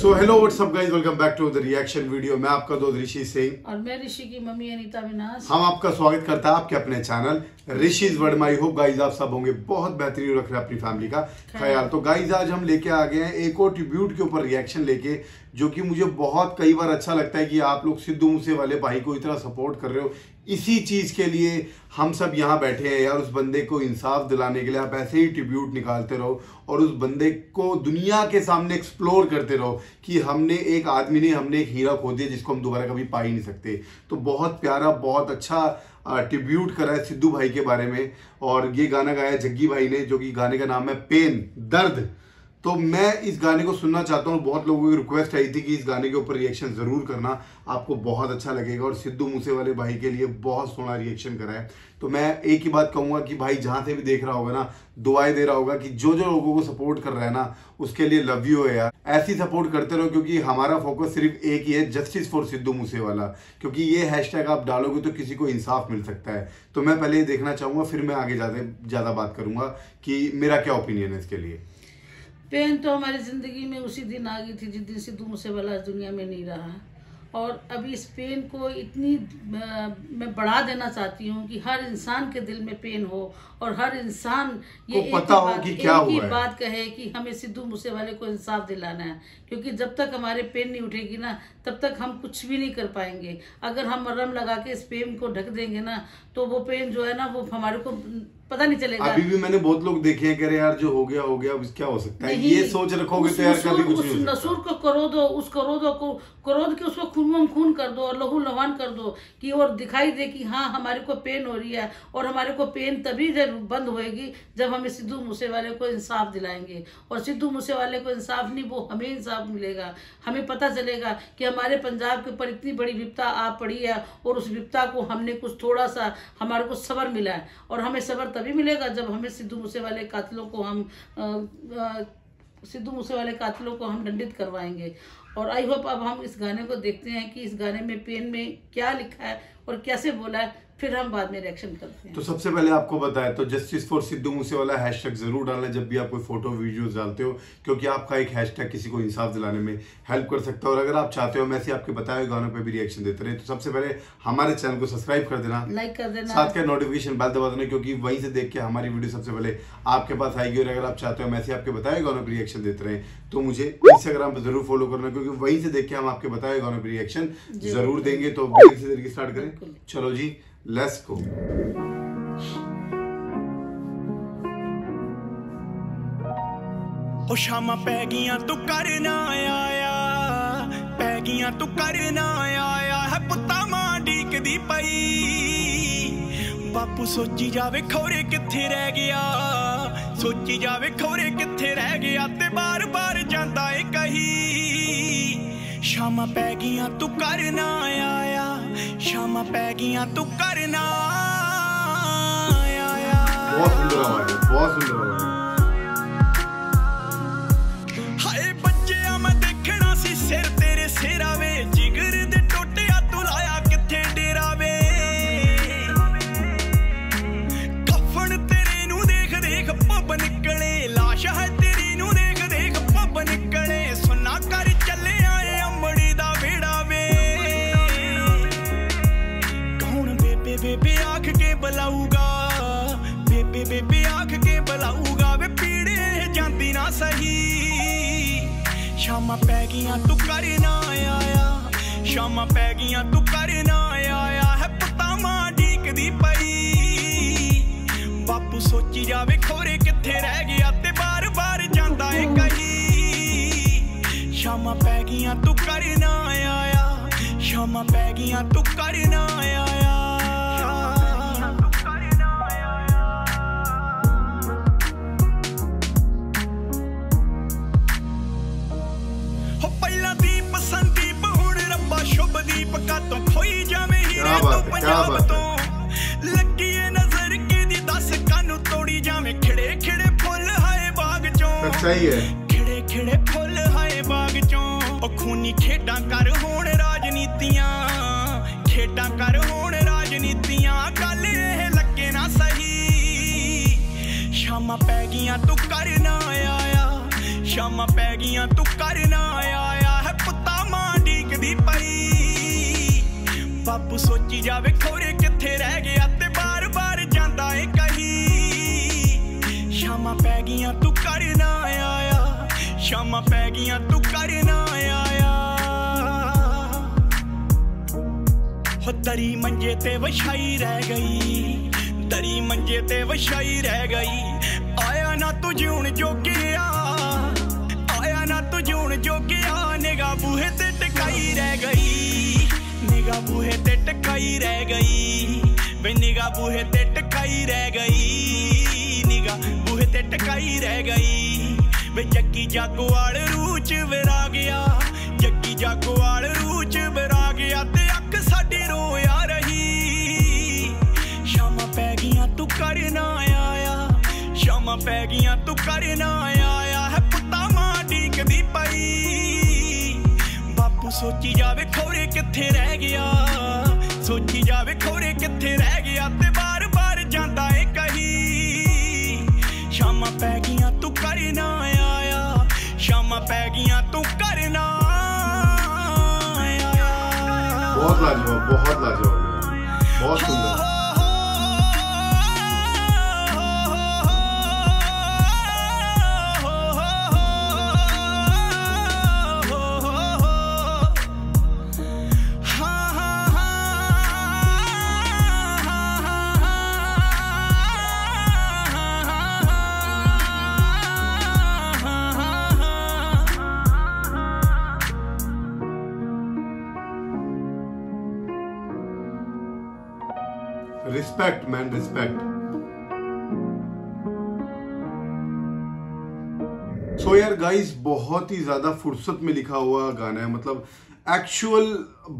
So hello what's up guys, welcome back to the reaction video. मैं आपका दोस्त ऋषि सिंह और मैं ऋषि की मम्मी अनीता विनाश। हम आपका स्वागत करता है आपके अपने channel rishis world. I hope guys आप सब होंगे बहुत बेहतरीन, रख रहे हैं अपनी फैमिली का ख्याल। तो गाइस आज हम लेके आ गए हैं एक और ट्रिब्यूट के ऊपर रिएक्शन लेके, जो कि मुझे बहुत कई बार अच्छा लगता है कि आप लोग सिद्धू मूसेवाले भाई को इतना सपोर्ट कर रहे हो। इसी चीज के लिए हम सब यहाँ बैठे हैं यार, उस बंदे को इंसाफ दिलाने के लिए। आप ऐसे ही ट्रिब्यूट निकालते रहो और उस बंदे को दुनिया के सामने एक्सप्लोर करते रहो कि हमने एक आदमी ने, हमने एक हीरा खो दिया जिसको हम दोबारा कभी पा ही नहीं सकते। तो बहुत प्यारा, बहुत अच्छा ट्रिब्यूट करा है सिद्धू भाई के बारे में। और ये गाना गाया जग्गी भाई ने, जो कि गाने का नाम है पेन, दर्द। तो मैं इस गाने को सुनना चाहता हूँ। बहुत लोगों की रिक्वेस्ट आई थी कि इस गाने के ऊपर रिएक्शन जरूर करना, आपको बहुत अच्छा लगेगा। और सिद्धू मूसेवाले भाई के लिए बहुत सोना रिएक्शन करा है। तो मैं एक ही बात कहूंगा कि भाई जहां से भी देख रहा होगा ना, दुआएं दे रहा होगा कि जो जो लोगों को सपोर्ट कर रहा है ना, उसके लिए लव यू है यार। ऐसी सपोर्ट करते रहो, क्योंकि हमारा फोकस सिर्फ एक ही है, जस्टिस फॉर सिद्धू मूसेवाला। क्योंकि ये हैशटैग आप डालोगे तो किसी को इंसाफ मिल सकता है। तो मैं पहले ये देखना चाहूंगा, फिर मैं आगे ज्यादा बात करूंगा कि मेरा क्या ओपिनियन है इसके लिए। पेन तो हमारी जिंदगी में उसी दिन आ गई थी जिस दिन सिद्धू मूसेवाला इस दुनिया में नहीं रहा। और अभी इस पेन को इतनी मैं बढ़ा देना चाहती हूँ कि हर इंसान के दिल में पेन हो और हर इंसान ये पता हो कि क्या हुआ है। बात कहे कि हमें सिद्धू मूसेवाले को इंसाफ दिलाना है। क्योंकि जब तक हमारे पेन नहीं उठेगी ना, तब तक हम कुछ भी नहीं कर पाएंगे। अगर हम मरहम लगा के इस पेन को ढक देंगे ना, तो वो पेन जो है ना, वो हमारे को पता नहीं चलेगा। अभी भी मैंने बहुत लोग देखे हैं, कह रहे यार जो हो गया हो गया, अब क्या हो सकता है। ये सोच रखोगे तो यार कभी कुछ नहीं हो सकता। नसूर को करो दो, उस करो दो को करोद के उसको खून कर दो और लहू लहान कर दो कि और दिखाई दे कि हाँ हमारे को पेन हो रही है। और हमारे को पेन तभी बंद होएगी जब हमें सिद्धू मूसेवाले को इंसाफ दिलाएंगे। और सिद्धू मूसेवाले को इंसाफ नहीं, वो हमें इंसाफ मिलेगा। हमें पता चलेगा कि हमारे पंजाब के ऊपर इतनी बड़ी विपदा आ पड़ी है और उस विपदा को हमने कुछ थोड़ा सा हमारे को सब्र मिला है। और हमें सब्र तभी मिलेगा जब हमें सिद्धू मूसेवाले कातिलों को हम दंडित करवाएंगे। और आई होप अब हम इस गाने को देखते हैं कि इस गाने में पेन में क्या लिखा है और कैसे बोला है, फिर हम बाद में रिएक्शन करते हैं। तो सबसे पहले आपको बताया तो justice for Sidhu Moosewala hashtag जरूर डालना जब भी आप कोई फोटो वीडियोस डालते हो, क्योंकि आपका एक हैशटैग किसी को इंसाफ दिलाने में हेल्प कर सकता है। और अगर आप चाहते हो मैं से आपके बताए हुए गानों पे भी रिएक्शन देते रहे, तो सबसे पहले हमारे चैनल को सब्सक्राइब कर देना, लाइक कर देना, साथ के नोटिफिकेशन बेल दबा देना, क्योंकि वहीं से देख के हमारी वीडियो सबसे पहले आपके पास आएगी। और अगर आप चाहते हो मैं से आपके बताए गानों पर रिएक्शन देते रहे, तो मुझे इंस्टाग्राम पर जरूर फॉलो करना, क्योंकि वहीं से देख के हम आपके बताए गानों पर रिएक्शन जरूर देंगे। तो वीडियो से देर स्टार्ट करें, चलो जी लेट्स गो। ओ शामा पै गियां तू करना आया, पै गियां तू करना आया है पुत्ता मां डीकदी पई। बापू सोची जावे खौरे किथे रह गया, सोची जावे खौरे किथे रह गया, ते बार बार जांदा ए कही। शामा पै गियां तू करना आया, शामा पै गियां तू करना आया। बहुत सुंदर आवाज है, बहुत सुंदर आवाज है। हाय बच्चिया मैं देखना सी सिर तेरे सिरा वे, जिगर दे टोटिया तू लाया किथे डेरा वे। कफन तेरे नू देख देख पब निकले, लाश है तेरी नू देख देख पब निकले। सुना कर चले आए अम्बड़ी दा बेड़ा वे। कौन बेबे बेबे आख के बुलाऊगा, बेबे बेबे आख के बुलाऊगा, वे पीड़े जांदी ना सही। शामा पै गियां तू करना आया, शामा पै गियां तू करना आया है पुत्ता मां डीकदी पई। बापू सोची जावे खौरे किथे रह गया, ते बार बार जांदा ए कही। शामा पै गियां तू करना आया, शामा पै गियां तू करना आया। शुभदीप का तो खोई जावे हीरे तो पंजाब तो, लगी है नजर के दी दस कानू तोड़ी जावे। खिड़े खिड़े फुल हाय बाग चों, सही है, खिड़े खिड़े फुल हाय बाग चों। ओ खूनी खेडां कर होण राजनीतियां, खेडां कर होण राजनीतियां, गल एह लगे ना सही। शामा पै गियां तू करना आया, शामा पै गियां तू करना आया ਡੀਕਦੀ ਪਈ ਬਾਪੂ ਸੋਚੀ ਜਾਵੇ ਖੋਰੇ ਕਿੱਥੇ ਰਹਿ ਗਿਆ ਤੇ ਬਾਰ-ਬਾਰ ਜਾਂਦਾ ਏ ਕਹੀ ਸ਼ਾਮਾਂ ਪੈ ਗਈਆਂ ਤੂੰ ਘਰ ਨਾ ਆਇਆ ਸ਼ਾਮਾਂ ਪੈ ਗਈਆਂ ਤੂੰ ਘਰ ਨਾ ਆਇਆ ਹੋ ਦਰੀ ਮੰਜੇ ਤੇ ਵਿਛਾਈ ਰਹਿ ਗਈ ਦਰੀ ਮੰਜੇ ਤੇ ਵਿਛਾਈ ਰਹਿ ਗਈ ਆਇਆ ਨਾ ਤੂੰ ਜਿਉਣ ਜੋਗਿਆ ਆਇਆ ਨਾ ਤੂੰ ਜਿਉਣ ਜੋਗਿਆ ਨਿਗਾ ਬੂਹੇ ਤੇ ਟਿਕਾਈ ਰਹਿ ਗਈ ਨਿਗਾ ਬੂਹੇ ਤੇ ਟਿਕਾਈ ਰਹਿ ਗਈ ਵੇ ਨਿਗਾ ਬੂਹੇ ਤੇ ਟਿਕਾਈ ਰਹਿ ਗਈ ਨਿਗਾ ਬੂਹੇ ਤੇ ਟਿਕਾਈ ਰਹਿ ਗਈ ਵੇ ਜੱਗੀ ਜਾਗੋਵਾਲ ਰੂਹ ਚ ਵਿਰਾ ਗਿਆ ਜੱਗੀ ਜਾਗੋਵਾਲ ਰੂਹ ਚ ਵਿਰਾ ਗਿਆ ਤੇ ਅੱਖ ਸਾਡੀ ਰੋਇਆ ਰਹੀ ਸ਼ਾਮਾਂ ਪੈ ਗਈਆਂ ਤੂੰ ਘਰ ਨਾ ਆਇਆ ਸ਼ਾਮਾਂ ਪੈ ਗਈਆਂ ਤੂੰ ਘਰ ਨਾ ਆਇਆ ਹੈ ਪੁੱਤਾ ਮਾਂ ਡੀਕਦੀ ਪਈ ਬਾਪੂ ਸੋਚੀ ਜਾਵੇ ਖੋਰੇ ਕਿੱਥੇ ਰਹਿ ਗਿਆ ਸੋਚੀ ਜਾਵੇ ਖੋਰੇ ਕਿੱਥੇ ਰਹਿ ਗਿਆ ਤੇ ਬਾਰ-ਬਾਰ ਜਾਂਦਾ ਏ ਕਹੀ ਸ਼ਾਮਾਂ ਪੈ ਗਈਆਂ ਤੂੰ ਘਰ ਨਾ ਆਇਆ ਸ਼ਾਮਾਂ ਪੈ ਗਈਆਂ ਤੂੰ ਘਰ ਨਾ ਆਇਆ बहुत लाजवाब बहुत सुंदर। Respect man respect. सो यार गाइस बहुत ही ज्यादा फुर्सत में लिखा हुआ गाना है, मतलब एक्चुअल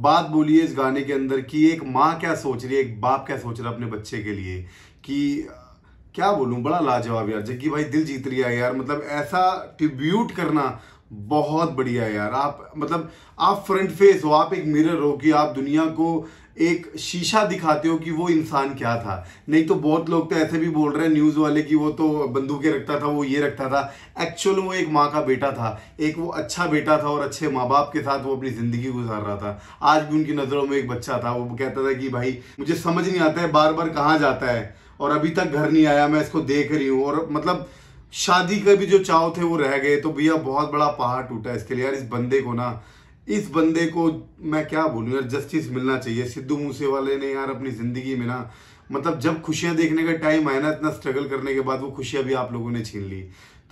बात बोली है इस गाने के अंदर कि एक माँ क्या सोच रही है, एक बाप क्या सोच रहा है अपने बच्चे के लिए, कि क्या बोलूं, बड़ा लाजवाब यार। जग्गी भाई दिल जीत रही है यार, मतलब ऐसा ट्रिब्यूट करना बहुत बढ़िया है यार। आप मतलब आप फ्रंट फेस हो, आप एक मिरर हो कि आप दुनिया को एक शीशा दिखाते हो कि वो इंसान क्या था। नहीं तो बहुत लोग तो ऐसे भी बोल रहे हैं न्यूज़ वाले कि वो तो बंदूकें रखता था, वो ये रखता था। एक्चुअल वो एक माँ का बेटा था, एक वो अच्छा बेटा था और अच्छे माँ बाप के साथ वो अपनी ज़िंदगी गुजार रहा था। आज भी उनकी नज़रों में एक बच्चा था, वो कहता था कि भाई मुझे समझ नहीं आता है बार बार कहाँ जाता है और अभी तक घर नहीं आया, मैं इसको देख रही हूँ। और मतलब शादी के भी जो चाव थे वो रह गए। तो भैया बहुत बड़ा पहाड़ टूटा है इसके लिए यार। इस बंदे को मैं क्या बोलूं यार, जस्टिस मिलना चाहिए। सिद्धू मूसेवाले ने यार अपनी ज़िंदगी में ना, मतलब जब खुशियां देखने का टाइम आया ना, इतना स्ट्रगल करने के बाद वो खुशियां भी आप लोगों ने छीन ली।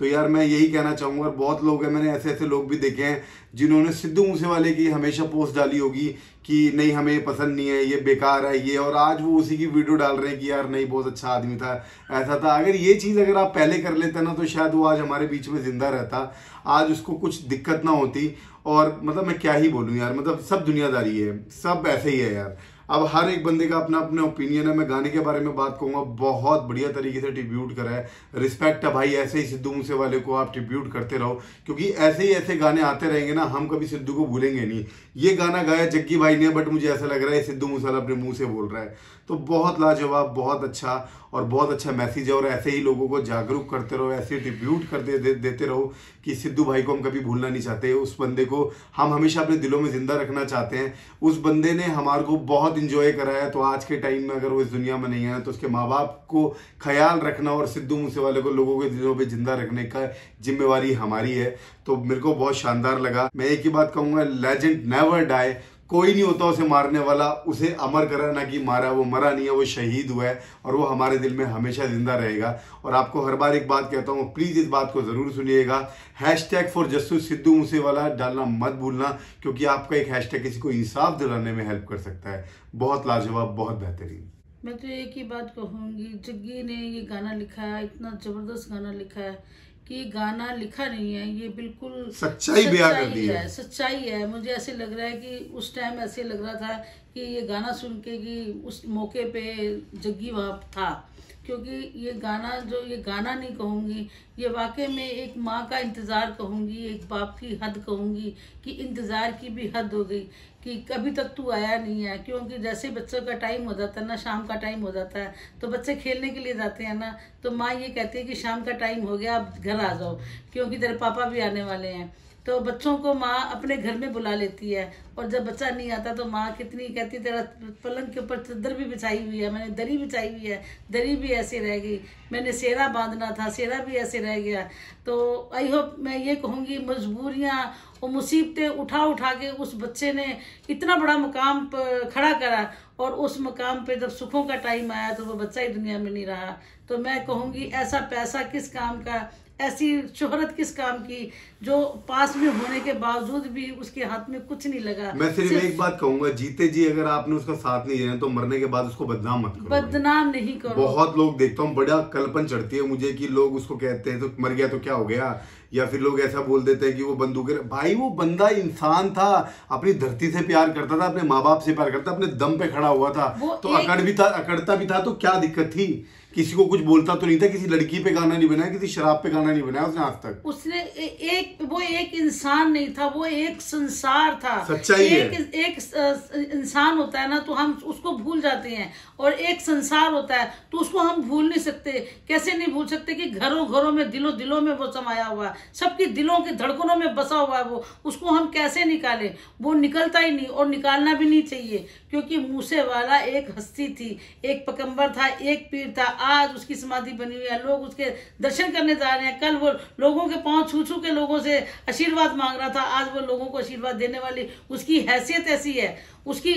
तो यार मैं यही कहना चाहूँगा, और बहुत लोग हैं, मैंने ऐसे ऐसे लोग भी देखे हैं जिन्होंने सिद्धू मूसेवाले की हमेशा पोस्ट डाली होगी कि नहीं हमें पसंद नहीं है, ये बेकार है ये, और आज वो उसी की वीडियो डाल रहे हैं कि यार नहीं बहुत अच्छा आदमी था, ऐसा था। अगर ये चीज़ अगर आप पहले कर लेते ना तो शायद वो आज हमारे बीच में जिंदा रहता, आज उसको कुछ दिक्कत ना होती। और मतलब मैं क्या ही बोलूँ यार, मतलब सब दुनियादारी है, सब ऐसे ही है यार। अब हर एक बंदे का अपना अपना ओपिनियन है। मैं गाने के बारे में बात कहूँगा, बहुत बढ़िया तरीके से ट्रिब्यूट करा है। रिस्पेक्ट है भाई, ऐसे ही सिद्धू मूसेवाले को आप ट्रिब्यूट करते रहो, क्योंकि ऐसे ही ऐसे गाने आते रहेंगे ना, हम कभी सिद्धू को भूलेंगे नहीं। ये गाना गाया जग्गी भाई ने, बट मुझे ऐसा लग रहा है सिद्धू मूसेवाला अपने मुंह से बोल रहा है। तो बहुत लाजवाब, बहुत अच्छा और बहुत अच्छा मैसेज है। और ऐसे ही लोगों को जागरूक करते रहो, ऐसे ट्रिब्यूट करते देते रहो कि सिद्धू भाई को हम कभी भूलना नहीं चाहते। उस बंदे को हम हमेशा अपने दिलों में जिंदा रखना चाहते हैं। उस बंदे ने हमारे को बहुत इंजॉय कराया। तो आज के टाइम में अगर वो इस दुनिया में नहीं है तो उसके माँ बाप को ख्याल रखना और सिद्धू मूसेवाले को लोगों के दिलों में जिंदा रखने का जिम्मेवारी हमारी है। तो मेरे को बहुत शानदार लगा। मैं एक ही बात कहूँगा, लेजेंड नेवर डाई। कोई नहीं होता उसे मारने वाला, उसे अमर करा ना कि मारा। वो मरा नहीं है, वो शहीद हुआ है और वो हमारे दिल में हमेशा जिंदा रहेगा। और आपको हर बार एक बात कहता हूँ, प्लीज़ इस बात को ज़रूर सुनिएगा। Hashtag for justice Sidhu Moosewala डालना मत भूलना, क्योंकि आपका एक हैशटैग किसी को इंसाफ दिलाने में हेल्प कर सकता है। बहुत लाजवाब, बहुत बेहतरीन। मैं तो एक ही बात कहूँगी, जग्गी ने ये गाना लिखा है, इतना ज़बरदस्त गाना लिखा है कि ये गाना लिखा नहीं है, ये बिल्कुल सच्चाई बयां कर दी है। सच्चाई है। मुझे ऐसे लग रहा है कि उस टाइम ऐसे लग रहा था कि ये गाना सुन के कि उस मौके पे जग्गी वहाँ था, क्योंकि ये गाना ये गाना नहीं कहूँगी, ये वाकई में एक माँ का इंतज़ार कहूँगी, एक बाप की हद कहूँगी कि इंतज़ार की भी हद हो गई कि कभी तक तू आया नहीं है। क्योंकि जैसे बच्चों का टाइम हो जाता है ना, शाम का टाइम हो जाता है तो बच्चे खेलने के लिए जाते हैं ना, तो माँ ये कहती है कि शाम का टाइम हो गया, अब घर आ जाओ क्योंकि तेरे पापा भी आने वाले हैं। तो बच्चों को माँ अपने घर में बुला लेती है, और जब बच्चा नहीं आता तो माँ कितनी कहती तेरा पलंग के ऊपर चादर भी बिछाई हुई है, मैंने दरी बिछाई हुई है, दरी भी ऐसे रह गई, मैंने सेरा बांधना था, सेरा भी ऐसे रह गया। तो आई होप मैं ये कहूँगी, मजबूरियाँ और मुसीबतें उठा उठा के उस बच्चे ने इतना बड़ा मुकाम खड़ा करा, और उस मुकाम पे जब सुखों का टाइम आया तो वो बच्चा ही दुनिया में नहीं रहा। तो मैं कहूँगी ऐसा पैसा किस काम का, ऐसी शोहरत किस काम की, जो पास में होने के बावजूद भी उसके हाथ में कुछ नहीं लगा। मैं सिर्फ एक बात कहूंगा, जीते जी अगर आपने उसका साथ नहीं देना तो मरने के बाद उसको बदनाम मत करो, बदनाम नहीं करो। बहुत लोग देखता हूँ, बड़ा कल्पन चढ़ती है मुझे कि लोग उसको कहते हैं तो मर गया तो क्या हो गया, या फिर लोग ऐसा बोल देते हैं कि वो बंदूक। भाई वो बंदा इंसान था, अपनी धरती से प्यार करता था, अपने माँ बाप से प्यार करता, अपने दम पे खड़ा हुआ था, तो अकड़ता भी था, तो क्या दिक्कत थी? किसी को कुछ बोलता तो नहीं था, किसी लड़की पे गाना नहीं बनाया, किसी शराब पे गाना नहीं बनाया उसने आज तक। उसने वो एक इंसान नहीं था, वो एक संसार था। सच्चाई है। एक इंसान होता है ना तो हम उसको भूल जाते हैं, और एक संसार होता है तो उसको हम भूल नहीं सकते। कैसे नहीं भूल सकते कि घरों घरों में, दिलों दिलों में वो समाया हुआ है, सबकी दिलों के धड़कनों में बसा हुआ है वो। उसको हम कैसे निकालें? वो निकलता ही नहीं, और निकालना भी नहीं चाहिए, क्योंकि मूसे वाला एक हस्ती थी, एक पैगंबर था, एक पीर था। आज उसकी समाधि बनी हुई है, लोग उसके दर्शन करने जा रहे हैं। कल वो लोगों के पांव छू छू के लोगों से आशीर्वाद मांग रहा था, आज वो लोगों को आशीर्वाद देने वाली, उसकी हैसियत ऐसी है, उसकी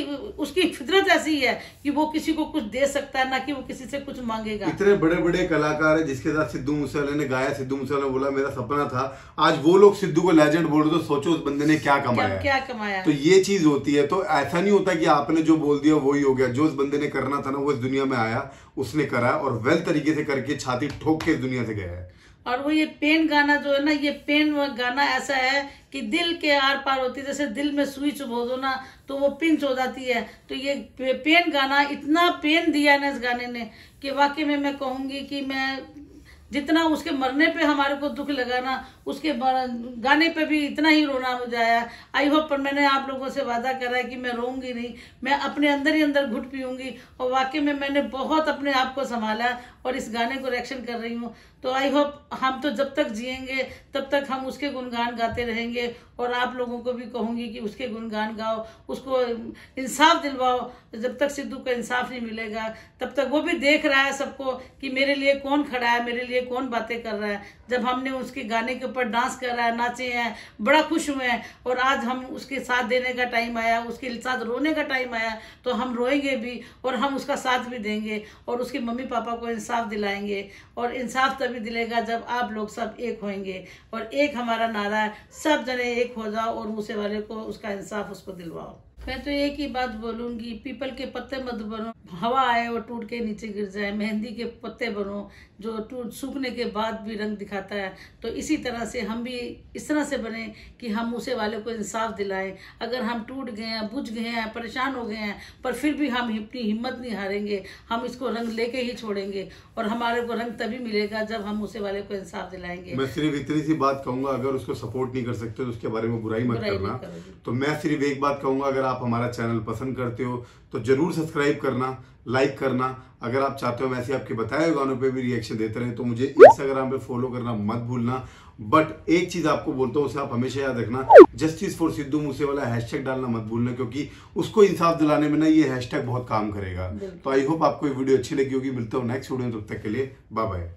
फितरत ऐसी है कि वो किसी को कुछ दे सकता है, ना कि वो किसी से कुछ मांगेगा। इतने बड़े बड़े कलाकार है जिसके साथ सिद्धू मूसेवाले ने गाया, सिद्धू मूसेवाला बोला मेरा सपना था, आज वो लोग सिद्धू को लेजेंड बोल रहे, तो सोचो उस बंदे ने क्या कमाया। तो ये चीज होती है। तो ऐसा नहीं होता कि आपने जो बोल दिया वही हो गया। जो उस बंदे ने करना था ना, वो इस दुनिया में आया, उसने करा, और वेल तरीके से करके छाती ठोक के इस दुनिया से गया है। और वो ये पेन गाना जो है ना, ये पेन गाना ऐसा है कि दिल के आर पार होती है। जैसे दिल में सुई चुभो दो ना तो वो पिंच हो जाती है। तो ये पेन गाना, इतना पेन दिया ना इस गाने ने कि वाकई में मैं कहूँगी कि मैं जितना उसके मरने पे हमारे को दुख लगा ना, उसके गाने पे भी इतना ही रोना हो जाया। आई होप, पर मैंने आप लोगों से वादा करा है कि मैं रोऊंगी नहीं, मैं अपने अंदर ही अंदर घुट पीऊंगी। और वाकई में मैंने बहुत अपने आप को संभाला और इस गाने को रिएक्शन कर रही हूँ। तो आई होप हम तो जब तक जिएंगे तब तक हम उसके गुणगान गाते रहेंगे, और आप लोगों को भी कहूँगी कि उसके गुणगान गाओ, उसको इंसाफ दिलवाओ। जब तक सिद्धू को इंसाफ नहीं मिलेगा तब तक वो भी देख रहा है सबको कि मेरे लिए कौन खड़ा है, मेरे लिए कौन बातें कर रहा है। जब हमने उसके गाने के ऊपर डांस कर रहा है, नाचे हैं, बड़ा खुश हुए हैं, और आज हम उसके साथ देने का टाइम आया, उसके साथ रोने का टाइम आया, तो हम रोएंगे भी और हम उसका साथ भी देंगे, और उसके मम्मी पापा को इंसाफ दिलाएंगे। और इंसाफ तभी दिलेगा जब आप लोग सब एक होंगे। और एक हमारा नारा है, सब जने एक हो जाओ और मूसे वाले को उसका इंसाफ उसको दिलवाओ। मैं तो एक ही बात बोलूंगी, पीपल के पत्ते मत बनो, हवा आए और टूट के नीचे गिर जाए। मेहंदी के पत्ते बनो जो टूट सूखने के बाद भी रंग दिखाता है। तो इसी तरह से हम भी इस तरह से बने कि हम मूसे वाले को इंसाफ दिलाएं। अगर हम टूट गए हैं, बुझ गए हैं, परेशान हो गए हैं, पर फिर भी हम अपनी हिम्मत नहीं हारेंगे, हम इसको रंग लेके ही छोड़ेंगे। और हमारे को रंग तभी मिलेगा जब हम मूसे वाले को इंसाफ दिलाएंगे। मैं सिर्फ इतनी सी बात कहूंगा, अगर उसको सपोर्ट नहीं कर सकते तो उसके बारे में बुराई मत करना। तो मैं सिर्फ एक बात कहूंगा, अगर आप हमारा चैनल पसंद करते हो तो जरूर सब्सक्राइब करना, लाइक करना। अगर आप चाहते हो वैसे आपके बताए हुए गानों पे भी रिएक्शन देते रहे तो मुझे इंस्टाग्राम पे फॉलो करना मत भूलना। बट एक चीज आपको बोलता हूँ, उसे आप हमेशा याद रखना, justice for Sidhu Moosewala hashtag डालना मत भूलना, क्योंकि उसको इंसाफ दिलाने में ना ये हैशटैग बहुत काम करेगा। तो आई होप आपको ये वीडियो अच्छी लगी होगी। मिलता हूँ नेक्स्ट वीडियो में, तब तक के लिए बाय बाय।